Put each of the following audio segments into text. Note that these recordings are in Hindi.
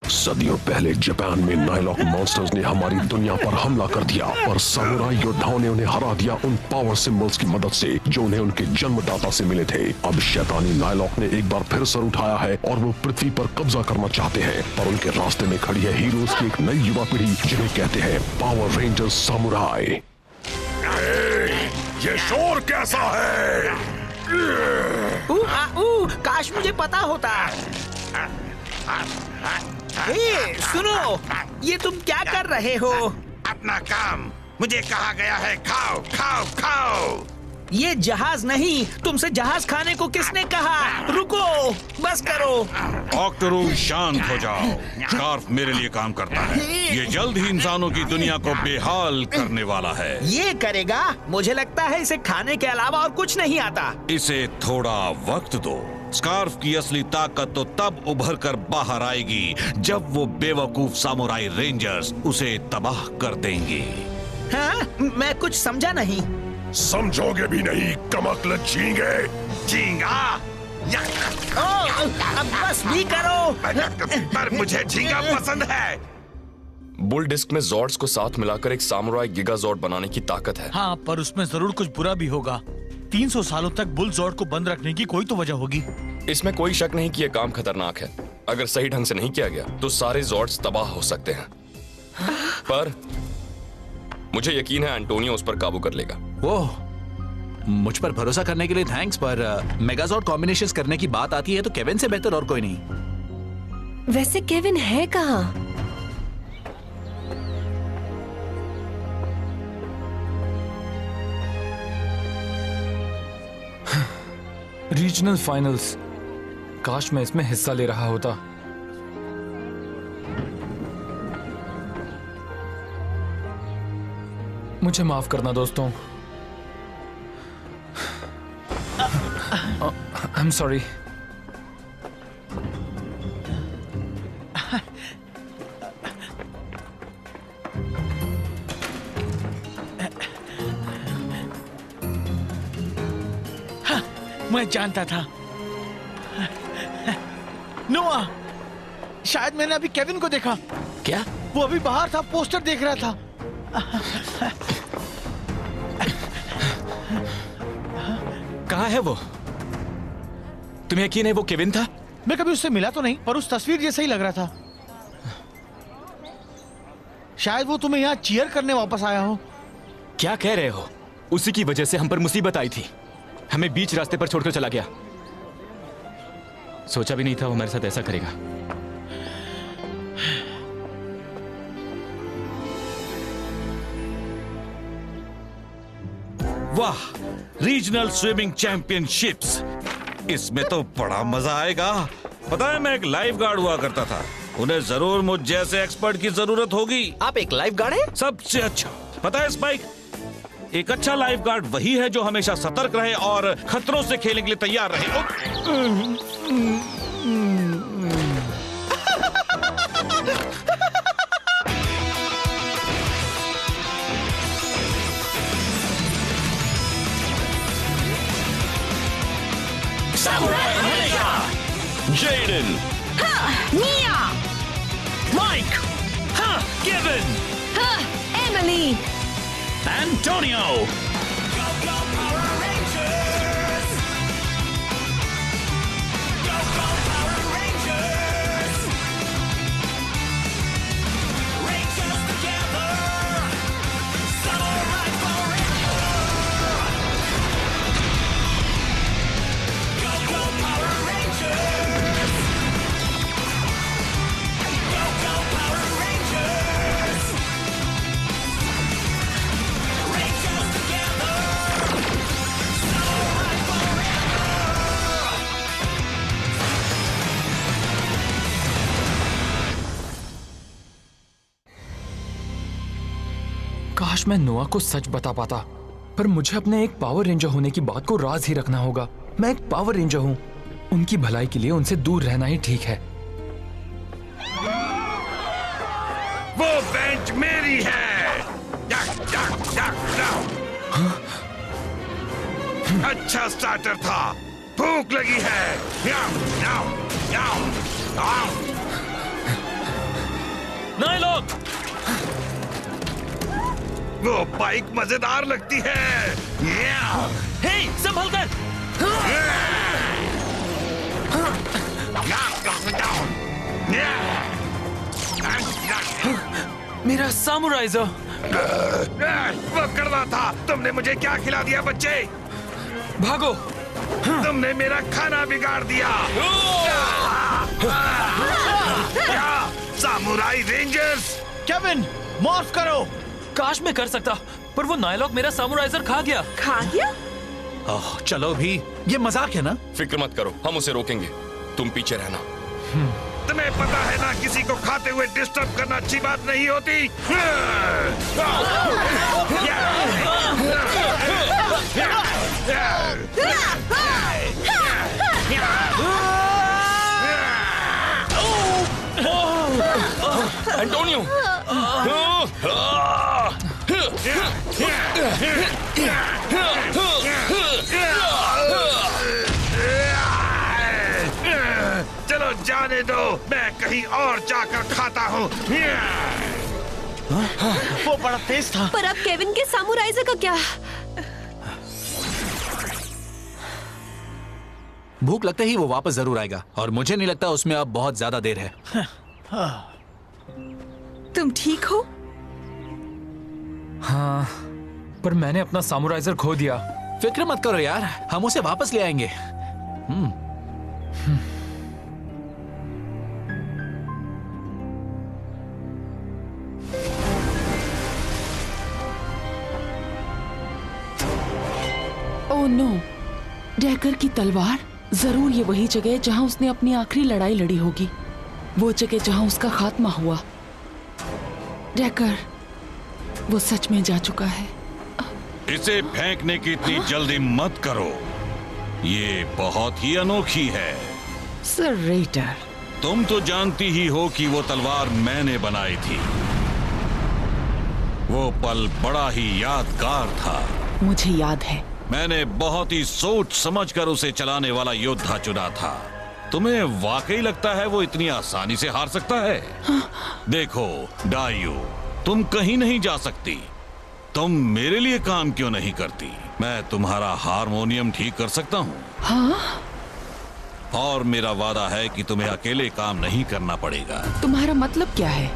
सदियों पहले जापान में नाइलॉक मॉन्स्टर्स ने हमारी दुनिया पर हमला कर दिया और सामुराई योद्धाओं ने उन्हें हरा दिया उन पावर सिंबल्स की मदद से जो उन्हें उनके जन्मदाता से मिले थे। अब शैतानी नाइलॉक ने एक बार फिर सर उठाया है और वो पृथ्वी पर कब्जा करना चाहते हैं, पर उनके रास्ते में खड़ी है हीरोज की एक नई युवा पीढ़ी जिन्हें कहते हैं पावर रेंजर्स सामुराई। ये शोर कैसा है? काश मुझे पता होता। सुनो, ये तुम क्या कर रहे हो? अपना काम। मुझे कहा गया है खाओ खाओ खाओ। ये जहाज नहीं, तुमसे जहाज खाने को किसने कहा? रुको, बस करो। ऑक्टोरूस, शांत हो जाओ। स्कार्फ मेरे लिए काम करता है। ये जल्द ही इंसानों की दुनिया को बेहाल करने वाला है। ये करेगा? मुझे लगता है इसे खाने के अलावा और कुछ नहीं आता। इसे थोड़ा वक्त दो। स्कार्फ की असली ताकत तो तब उभर कर बाहर आएगी जब वो बेवकूफ सामुराई रेंजर्स उसे तबाह कर देंगे। हाँ? मैं कुछ समझा नहीं। समझोगे भी नहीं, कमक्ल झींगे। झींगा? अब बस भी करो। पर मुझे झींगा पसंद है। बुल डिस्क में जॉर्ड्स को साथ मिलाकर एक सामुराई गिगा जॉर्ड बनाने की ताकत है। हाँ, पर उसमें जरूर कुछ बुरा भी होगा। 300 सालों तक बुल जॉर्ड को बंद रखने की कोई तो वजह होगी। इसमें कोई शक नहीं कि यह काम खतरनाक है। अगर सही ढंग से नहीं किया गया तो सारे जॉर्ड्स तबाह हो सकते हैं। पर मुझे यकीन है एंटोनियो उस पर काबू कर लेगा। ओह, मुझ पर भरोसा करने के लिए थैंक्स, पर मेगाजॉर्ड कॉम्बिनेशंस करने की बात आती है तो केविन से बेहतर और कोई नहीं। वैसे केविन है कहाँ? रीजनल फाइनल्स, काश मैं इसमें हिस्सा ले रहा होता। मुझे माफ करना दोस्तों। I am sorry. मैं जानता था। नोआ, शायद मैंने अभी केविन को देखा। क्या? वो अभी बाहर था, पोस्टर देख रहा था। कहाँ है वो? तुम्हें यकीन है वो केविन था? मैं कभी उससे मिला तो नहीं, पर उस तस्वीर जैसा ही लग रहा था। शायद वो तुम्हें यहाँ चीयर करने वापस आया हो। क्या कह रहे हो? उसी की वजह से हम पर मुसीबत आई थी। हमें बीच रास्ते पर छोड़कर चला गया। सोचा भी नहीं था वो हमारे साथ ऐसा करेगा। वाह, रीजनल स्विमिंग चैंपियनशिप्स, इसमें तो बड़ा मजा आएगा। पता है, मैं एक लाइफ गार्ड हुआ करता था। उन्हें जरूर मुझ जैसे एक्सपर्ट की जरूरत होगी। आप एक लाइफ गार्ड हैं? सबसे अच्छा। पता है स्पाइक, एक अच्छा लाइफ गार्ड वही है जो हमेशा सतर्क रहे और खतरों से खेलने के लिए तैयार रहे। Jaden, Mia, Mike, Kevin, Emily, Antonio. काश मैं नोआ को सच बता पाता, पर मुझे अपने एक पावर रेंजर होने की बात को राज ही रखना होगा। मैं एक पावर रेंजर हूँ। उनकी भलाई के लिए उनसे दूर रहना ही ठीक है। वो बेंच मेरी है। अच्छा स्टार्टर था। भूख लगी है। वो बाइक मजेदार लगती है। हे, संभल कर। मेरा सामुराइजर। वो करना था। तुमने मुझे क्या खिला दिया बच्चे? भागो। तुमने मेरा खाना बिगाड़ दिया। क्या? Samurai rangers. केविन, माफ करो। काश मैं कर सकता, पर वो नायलॉक मेरा सामुराइजर खा गया। खा गया? ओह, चलो भी, ये मजाक है ना? फिक्र मत करो, हम उसे रोकेंगे। तुम पीछे रहना। तुम्हें पता है ना, किसी को खाते हुए डिस्टर्ब करना अच्छी बात नहीं होती। एंटोनियो! चलो जाने दो, मैं कहीं और जाकर खाता हूँ। वो बड़ा तेज था। पर अब केविन के सामुराइजर का क्या? भूख लगते ही वो वापस जरूर आएगा, और मुझे नहीं लगता उसमें अब बहुत ज्यादा देर है। तुम ठीक हो? हाँ, पर मैंने अपना सामुराइजर खो दिया। फिक्र मत करो यार, हम उसे वापस ले आएंगे। ओह नो, डेकर की तलवार। जरूर ये वही जगह है जहां उसने अपनी आखिरी लड़ाई लड़ी होगी, वो जगह जहां उसका खात्मा हुआ। डेकर, वो सच में जा चुका है। इसे फेंकने की इतनी जल्दी मत करो, ये बहुत ही अनोखी है। सर रेटर, तुम तो जानती ही हो कि वो तलवार मैंने बनाई थी। वो पल बड़ा ही यादगार था। मुझे याद है। मैंने बहुत ही सोच समझकर उसे चलाने वाला योद्धा चुना था। तुम्हें वाकई लगता है वो इतनी आसानी से हार सकता है? देखो डायू, तुम कहीं नहीं जा सकती। तुम मेरे लिए काम क्यों नहीं करती? मैं तुम्हारा हारमोनियम ठीक कर सकता हूँ। हाँ? और मेरा वादा है कि तुम्हें अकेले काम नहीं करना पड़ेगा। तुम्हारा मतलब क्या है?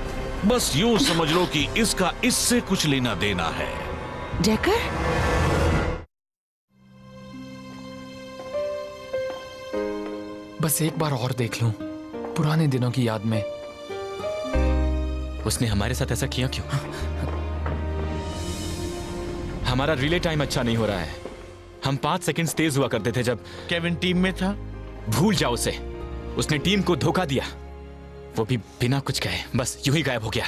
बस यूं समझ लो कि इसका इससे कुछ लेना देना है। डेकर? बस एक बार और देख लूं, पुराने दिनों की याद में। उसने हमारे साथ ऐसा किया क्यों? हमारा रिले टाइम अच्छा नहीं हो रहा है। हम 5 सेकंड्स तेज हुआ करते थे जब केविन टीम में था। भूल जाओ उसे। उसने टीम को धोखा दिया, वो भी बिना कुछ कहे, बस यूं ही गायब हो गया।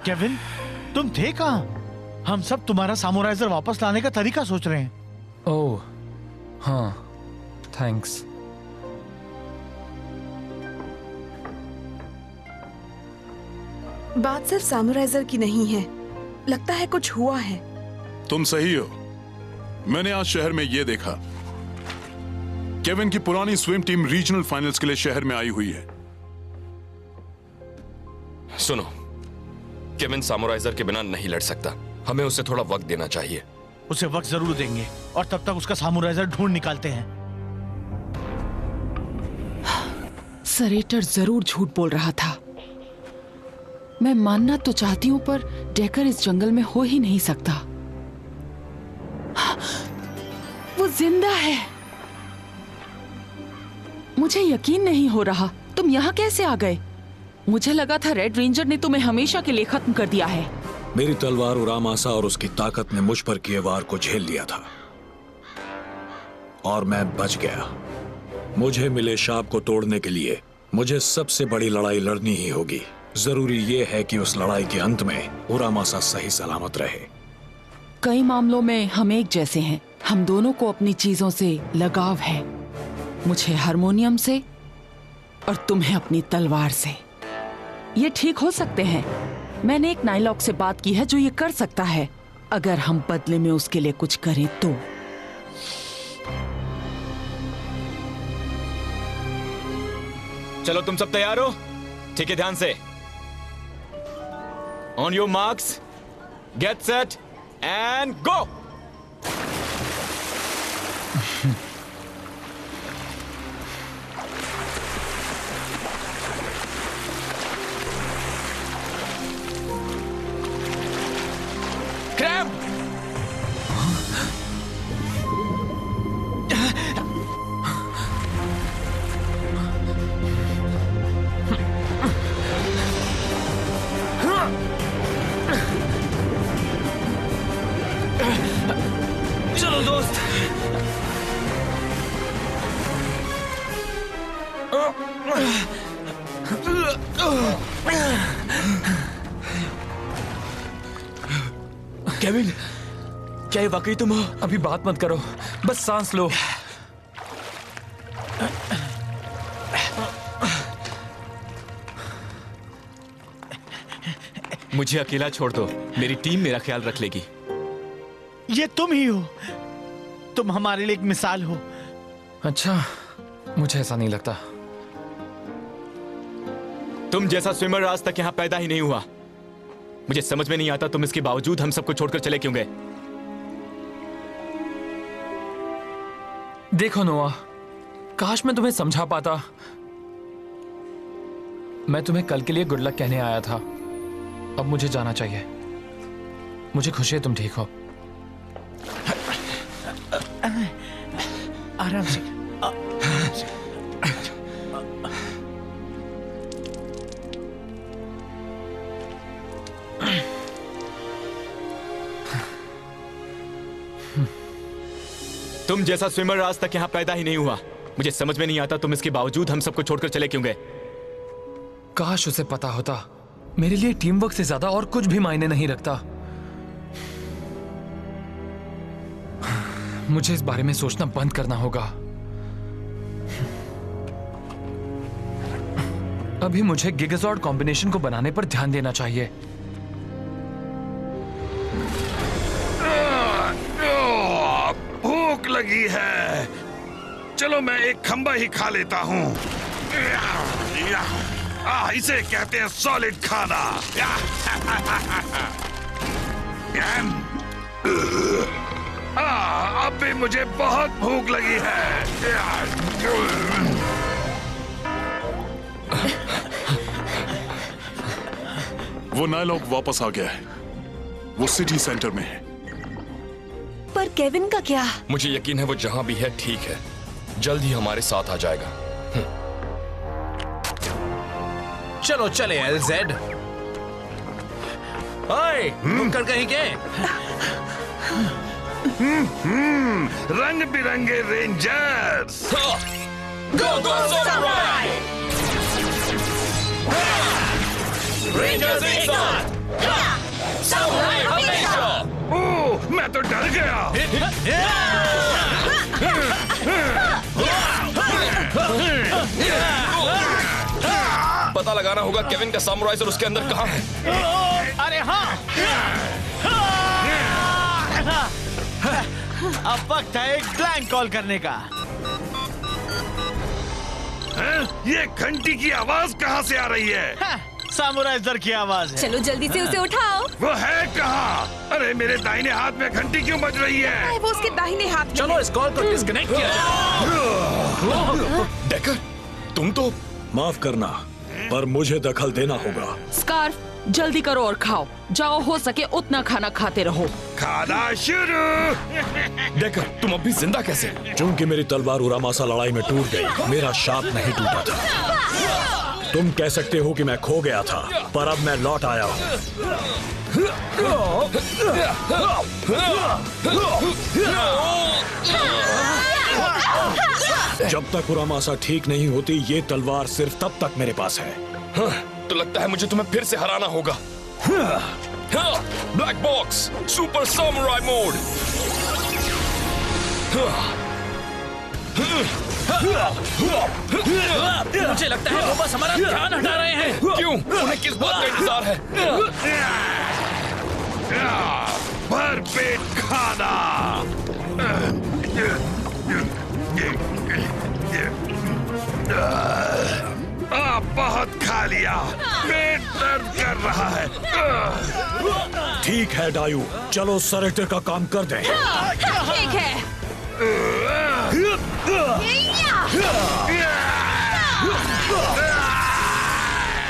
केविन, तुम थे कहाँ? हम सब तुम्हारा सामुराइजर वापस लाने का तरीका सोच रहे हैं। ओह, हाँ, थैंक्स। बात सिर्फ सामुराइजर की नहीं है, लगता है कुछ हुआ है। तुम सही हो। मैंने आज शहर में ये देखा, केविन की पुरानी स्विम टीम रीजनल फाइनल्स के लिए शहर में आई हुई है। सुनो, केविन सामुराइजर के बिना नहीं लड़ सकता। हमें उसे थोड़ा वक्त देना चाहिए। उसे वक्त जरूर देंगे, और तब तक उसका सामुराइजर ढूंढ निकालते हैं। सरेटर जरूर झूठ बोल रहा था। मैं मानना तो चाहती हूं, पर डेकर इस जंगल में हो ही नहीं सकता। वो जिंदा है। मुझे यकीन नहीं हो रहा। तुम यहाँ कैसे आ गए? मुझे लगा था रेड रेंजर ने तुम्हें हमेशा के लिए खत्म कर दिया है। मेरी तलवार उरामासा और उसकी ताकत ने मुझ पर किए वार को झेल लिया था, और मैं बच गया। मुझे मिले शाप को तोड़ने के लिए मुझे सबसे बड़ी लड़ाई लड़नी ही होगी। जरूरी ये है कि उस लड़ाई के अंत में उरामासा सही सलामत रहे। कई मामलों में हम एक जैसे हैं। हम दोनों को अपनी चीजों से लगाव है। मुझे हारमोनियम से और तुम्हें अपनी तलवार से। ये ठीक हो सकते हैं। मैंने एक नाइलॉक से बात की है जो ये कर सकता है, अगर हम बदले में उसके लिए कुछ करें तो। चलो तुम सब तैयार हो? ठीक है, ध्यान से। On your marks, get set and go. Cramp! चलो दोस्त। केविन, क्या ये वाकई तुम हो? अभी बात मत करो, बस सांस लो। मुझे अकेला छोड़ दो, मेरी टीम मेरा ख्याल रख लेगी। ये तुम ही हो, तुम हमारे लिए एक मिसाल हो। अच्छा, मुझे ऐसा नहीं लगता। तुम जैसा स्विमर आज तक यहाँ पैदा ही नहीं हुआ। मुझे समझ में नहीं आता तुम इसके बावजूद हम सबको छोड़कर चले क्यों गए। देखो नोआ, काश मैं तुम्हें समझा पाता। मैं तुम्हें कल के लिए गुड लक कहने आया था। अब मुझे जाना चाहिए। मुझे खुशी है तुम ठीक हो। आराम से। तुम जैसा स्विमर आज तक यहाँ पैदा ही नहीं हुआ। मुझे समझ में नहीं आता तुम इसके बावजूद हम सबको छोड़कर चले क्यों गए। काश उसे पता होता, मेरे लिए टीम वर्क से ज्यादा और कुछ भी मायने नहीं रखता। मुझे इस बारे में सोचना बंद करना होगा। अभी मुझे गिगाज़ॉर्ड कॉम्बिनेशन को बनाने पर ध्यान देना चाहिए। भूख लगी है, चलो मैं एक खंबा ही खा लेता हूँ। इसे कहते हैं सॉलिड खाना। अब भी मुझे बहुत भूख लगी है। वो नायलॉक वापस आ गया है। वो सिटी सेंटर में है। पर केविन का क्या? मुझे यकीन है वो जहां भी है ठीक है, जल्द ही हमारे साथ आ जाएगा। चलो चले एलजेड। ओए, मुक्कर कहीं के? रंग बिरंगे रेंजर्स। गो गो समुराई! रेंजर्स एक साथ! समुराई हमेशा! ओह, मैं तो डर गया। पता लगाना होगा केविन का सामुराइजर उसके अंदर कहाँ है। अरे हाँ, अब वक्त है एक ब्लैंक कॉल करने का। ये घंटी की आवाज कहाँ से आ रही है? सामुराइजर की आवाज है। चलो जल्दी से उसे उठाओ। वो है कहाँ? अरे मेरे दाहिने हाथ में घंटी क्यों बज रही है? वो उसके दाहिने हाथ में। चलो इस कॉल को डिस्कनेक्ट किया जाए। डेकर, तुम तो माफ करना, पर मुझे दखल देना होगा। स्कार्फ, जल्दी करो और खाओ। जाओ, हो सके उतना खाना खाते रहो। खाना शुरू। डेकर, तुम अब भी जिंदा कैसे? क्योंकि मेरी तलवार उरामासा लड़ाई में टूट गई, मेरा शाप नहीं टूटा था। तुम कह सकते हो कि मैं खो गया था, पर अब मैं लौट आया हूँ। जब तक उरामासा ठीक नहीं होती, ये तलवार सिर्फ तब तक मेरे पास है। तो लगता है मुझे तुम्हें फिर से हराना होगा। Black box, super samurai mode. मुझे लगता है वो बस हमारा ध्यान हटा रहे हैं। क्यों? उन्हें किस बात का इंतजार है? भरपेट खाना। बहुत खा लिया, पेट दर्द कर रहा है। ठीक है डायू, चलो सरेटर का काम कर दें। ठीक है।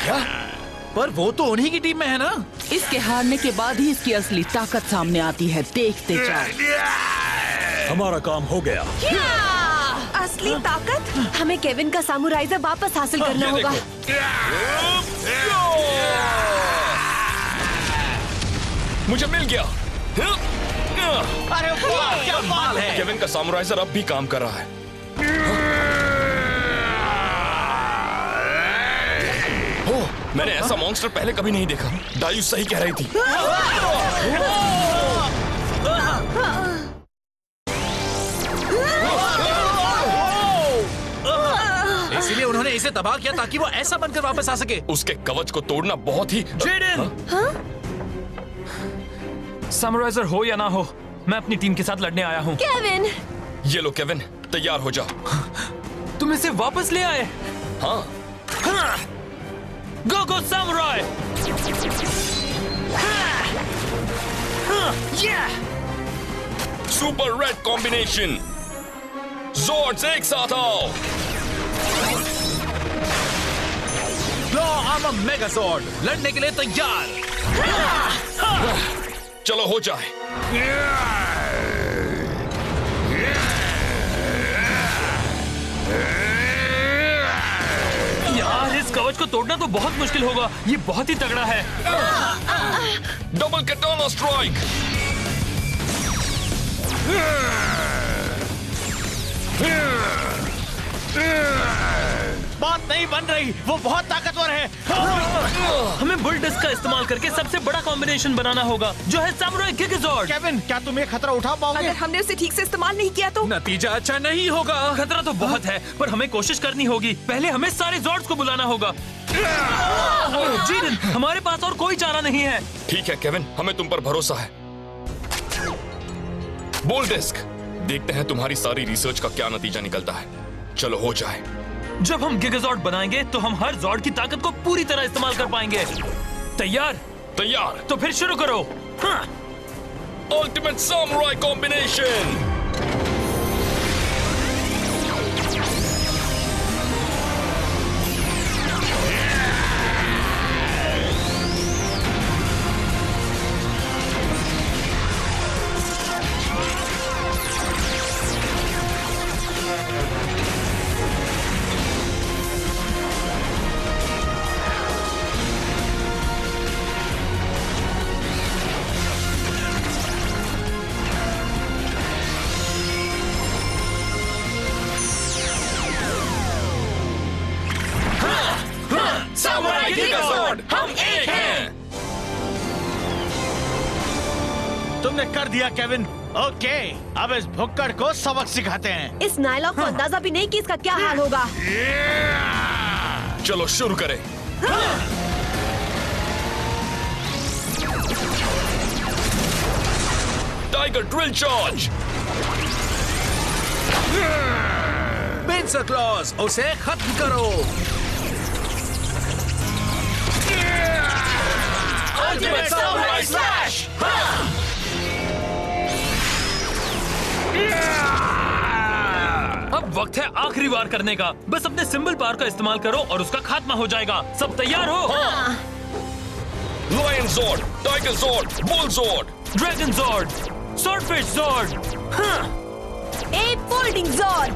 क्या? पर वो तो उन्हीं की टीम में है ना? इसके हारने के बाद ही इसकी असली ताकत सामने आती है, देखते जाओ। हमारा काम हो गया। असली ताकत? हमें केविन का सामुराइजर वापस हासिल करना होगा। मुझे मिल गया। अरे वाह, क्या माल है। केविन का सामुराइजर अब भी काम कर रहा है। ओह, मैंने ऐसा मॉन्स्टर पहले कभी नहीं देखा। डायू सही कह रही थी। इसीलिए उन्होंने इसे तबाह किया ताकि वो ऐसा बनकर वापस आ सके। उसके कवच को तोड़ना बहुत ही सामुराइजर हो या ना हो, मैं अपनी टीम के साथ लड़ने आया हूँ। केविन! ये लो केविन, तैयार हो जाओ। तुम इसे वापस ले आए? हाँ। Go go samurai! Super red combination. Zords एक साथ आओ। आर्मर मेगाज़ोर्ड लड़ने के लिए तैयार। चलो हो जाए। यार, इस कवच को तोड़ना तो बहुत मुश्किल होगा। ये बहुत ही तगड़ा है। Double katana strike. बात नहीं बन रही, वो बहुत ताकतवर है। हमें बुल डिस्क का इस्तेमाल करके सबसे बड़ा कॉम्बिनेशन बनाना होगा, जो है सामुराई गिगाज़ोर्ड। केविन, क्या तुम ये खतरा उठा पाओगे? अगर हमने उसे ठीक से इस्तेमाल नहीं किया तो? नतीजा अच्छा नहीं होगा। खतरा तो बहुत है, पर हमें कोशिश करनी होगी। पहले हमें सारे ज़ोर्ड्स को बुलाना होगा। जीडन, हमारे पास और कोई चारा नहीं है। ठीक है केविन, हमें तुम पर भरोसा है। बुल डिस्क, देखते हैं तुम्हारी सारी रिसर्च का क्या नतीजा निकलता है। चलो हो जाए। जब हम गिगाज़ोर्ड बनाएंगे तो हम हर ज़ोर्ड की ताकत को पूरी तरह इस्तेमाल कर पाएंगे। तैयार? तैयार। तो फिर शुरू करो। Ultimate samurai combination. सामुराई गिगाज़ोर्ड, हम एक हैं। तुमने कर दिया केविन। ओके, अब इस भुक्कड़ को सबक सिखाते हैं। इस नायलॉक को अंदाजा भी नहीं कि इसका क्या हाल होगा। चलो शुरू करें। Tiger drill charge. Pincer clause, उसे खत्म करो। Ultimate samurai slash. अब वक्त है आखिरी वार करने का। बस अपने सिंबल पावर का इस्तेमाल करो और उसका खात्मा हो जाएगा। सब तैयार हो? Lion zord, tiger zord, bull zord, dragon zord, swordfish zord, a folding zord,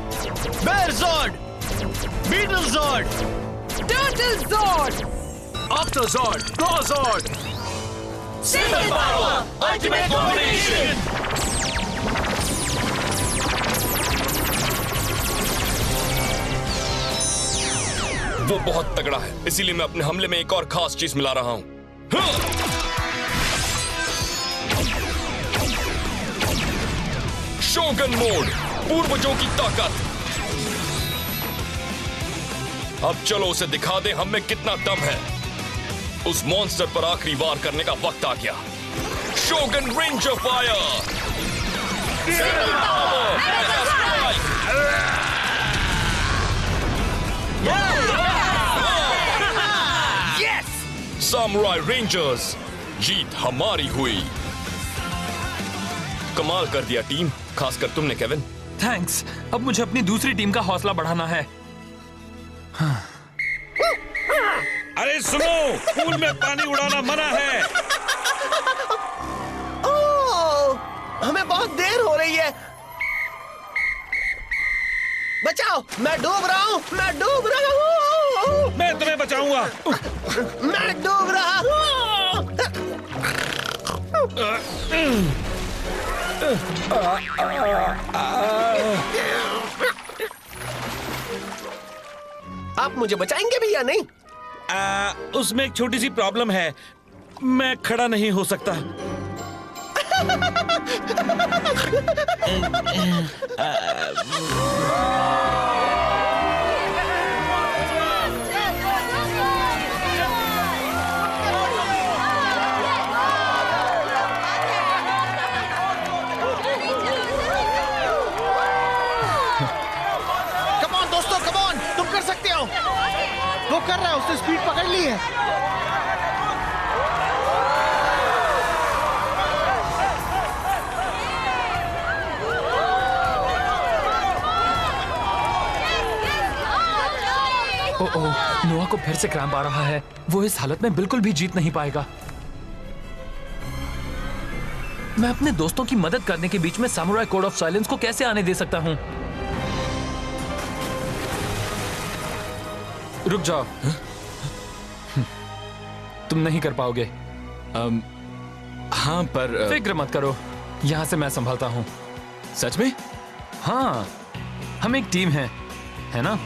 bear zord, beetle zord, turtle zord, octozord, clawzord, symbol power, ultimate combination. वो बहुत तगड़ा है, इसीलिए मैं अपने हमले में एक और खास चीज मिला रहा हूं। शोगन मोड, पूर्वजों की ताकत। अब चलो उसे दिखा दे हम में कितना दम है। उस मॉन्स्टर पर आखिरी वार करने का वक्त आ गया। शोगन रेंजर फायर! सामुराई रेंजर्स, जीत हमारी हुई। कमाल कर दिया टीम, खासकर तुमने केविन। थैंक्स। अब मुझे अपनी दूसरी टीम का हौसला बढ़ाना है। अरे सुनो, पूल में पानी उड़ाना मना है। ओह, हमें बहुत देर हो रही है। बचाओ, मैं डूब रहा हूँ, मैं डूब रहा हूँ। मैं तुम्हें बचाऊंगा। मैं डूब रहा हूँ। आप मुझे बचाएंगे भी या नहीं? उसमें एक छोटी सी प्रॉब्लम है, मैं खड़ा नहीं हो सकता। कमॉन दोस्तों, कमॉन, तुम कर सकते हो। वो कर रहा है, उसने स्पीड पकड़ ली है। ओह, नोआ को फिर से क्रैम्प आ रहा है। वो इस हालत में बिल्कुल भी जीत नहीं पाएगा। मैं अपने दोस्तों की मदद करने के बीच में सामुराई कोड ऑफ साइलेंस को कैसे आने दे सकता हूं? रुक जाओ। तुम नहीं कर पाओगे। हाँ, पर फिक्र मत करो, यहां से मैं संभालता हूं। सच में? हाँ, हम एक टीम है ना?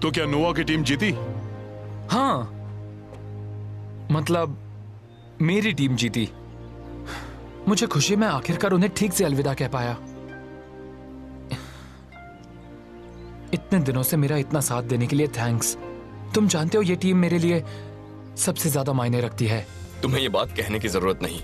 तो क्या नोआ की टीम जीती? हाँ, मतलब मेरी टीम जीती। मुझे खुशी, मैं आखिरकार उन्हें ठीक से अलविदा कह पाया। इतने दिनों से मेरा इतना साथ देने के लिए थैंक्स। तुम जानते हो ये टीम मेरे लिए सबसे ज्यादा मायने रखती है। तुम्हें ये बात कहने की जरूरत नहीं।